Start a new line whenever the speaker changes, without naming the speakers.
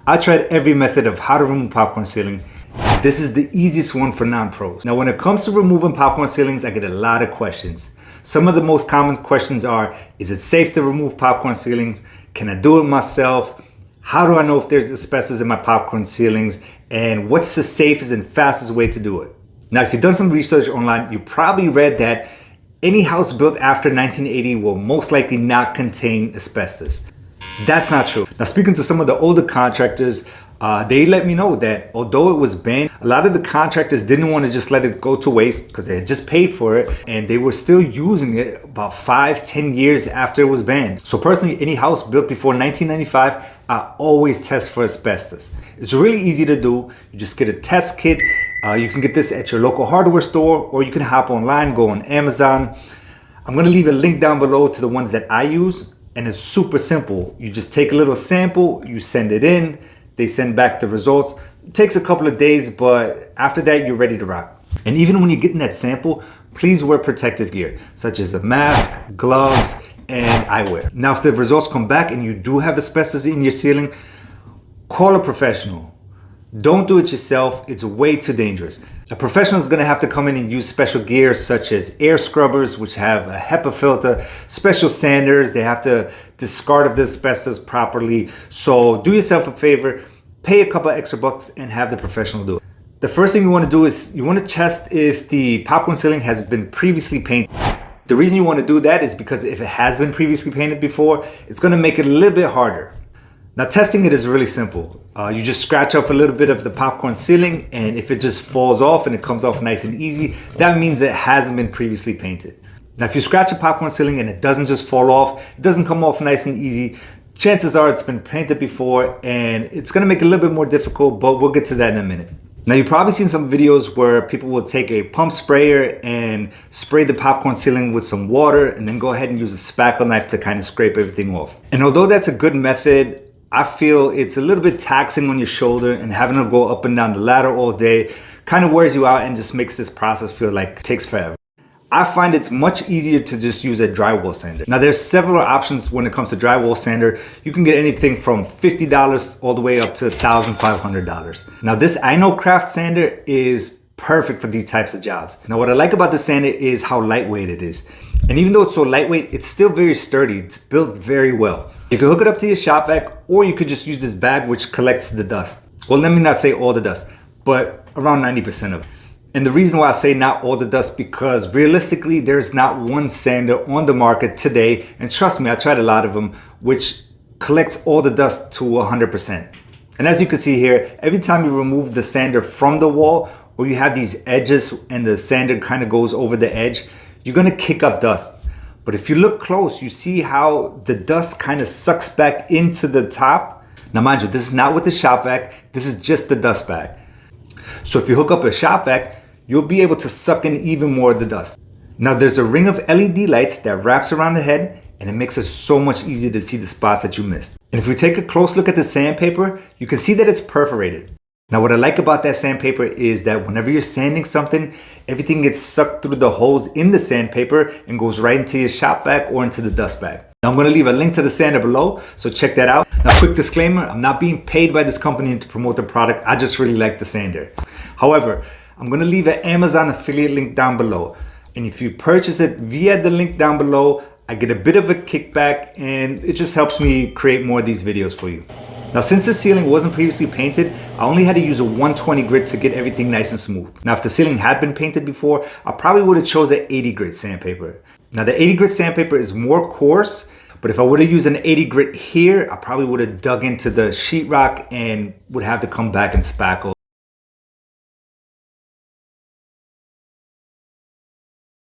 I tried every method of how to remove popcorn ceiling. This is the easiest one for non-pros. Now, when it comes to removing popcorn ceilings, I get a lot of questions. Some of the most common questions are, is it safe to remove popcorn ceilings? Can I do it myself? How do I know if there's asbestos in my popcorn ceilings? And what's the safest and fastest way to do it? Now, if you've done some research online, you probably read that any house built after 1980 will most likely not contain asbestos. That's not true. Now, speaking to some of the older contractors, they let me know that although it was banned, a lot of the contractors didn't want to just let it go to waste because they had just paid for it, and they were still using it about 5-10 years after it was banned. So personally, any house built before 1995, I always test for asbestos. It's really easy to do. You just get a test kit. You can get this at your local hardware store, or you can hop online, go on Amazon. I'm going to leave a link down below to the ones that I use, and it's super simple. You just take a little sample, you send it in, they send back the results. It takes a couple of days, but after that, you're ready to rock. And even when you're getting that sample, please wear protective gear, such as a mask, gloves, and eyewear. Now, if the results come back and you do have asbestos in your ceiling, call a professional. Don't do it yourself. It's way too dangerous. A professional is going to have to come in and use special gear such as air scrubbers, which have a HEPA filter, special sanders. They have to discard the asbestos properly. So do yourself a favor, pay a couple of extra bucks and have the professional do it. The first thing you want to do is you want to test if the popcorn ceiling has been previously painted. The reason you want to do that is because if it has been previously painted before, it's going to make it a little bit harder. Now, testing it is really simple. You just scratch off a little bit of the popcorn ceiling, and if it just falls off and it comes off nice and easy, that means it hasn't been previously painted. Now, if you scratch a popcorn ceiling and it doesn't just fall off, it doesn't come off nice and easy, chances are it's been painted before, and it's gonna make it a little bit more difficult, but we'll get to that in a minute. Now, you've probably seen some videos where people will take a pump sprayer and spray the popcorn ceiling with some water and then go ahead and use a spackle knife to kind of scrape everything off. And although that's a good method, I feel it's a little bit taxing on your shoulder, and having to go up and down the ladder all day kind of wears you out and just makes this process feel like it takes forever. I find it's much easier to just use a drywall sander. Now, there's several options when it comes to drywall sander. You can get anything from $50 all the way up to $1,500. Now, this I Know Craft sander is perfect for these types of jobs. Now, what I like about the sander is how lightweight it is. And even though it's so lightweight, it's still very sturdy. It's built very well. You can hook it up to your shop vac, or you could just use this bag which collects the dust. Well, let me not say all the dust, but around 90% of it. And the reason why I say not all the dust, because realistically, there's not one sander on the market today, and trust me, I tried a lot of them, which collects all the dust to 100%. And as you can see here, every time you remove the sander from the wall, or you have these edges and the sander kind of goes over the edge, you're gonna kick up dust. But if you look close, you see how the dust kind of sucks back into the top. Now, mind you, this is not with the shop vac. This is just the dust bag. So if you hook up a shop vac, you'll be able to suck in even more of the dust. Now, there's a ring of LED lights that wraps around the head, and it makes it so much easier to see the spots that you missed. And if we take a close look at the sandpaper, you can see that it's perforated. Now, what I like about that sandpaper is that whenever you're sanding something, everything gets sucked through the holes in the sandpaper and goes right into your shop vac or into the dust bag. Now, I'm going to leave a link to the sander below, so check that out. Now, quick disclaimer, I'm not being paid by this company to promote the product. I just really like the sander. However, I'm going to leave an Amazon affiliate link down below. And if you purchase it via the link down below, I get a bit of a kickback, and it just helps me create more of these videos for you. Now, since the ceiling wasn't previously painted, I only had to use a 120 grit to get everything nice and smooth. Now, if the ceiling had been painted before, I probably would have chose an 80 grit sandpaper. Now, the 80 grit sandpaper is more coarse, but if I would have used an 80 grit here, I probably would have dug into the sheetrock and would have to come back and spackle.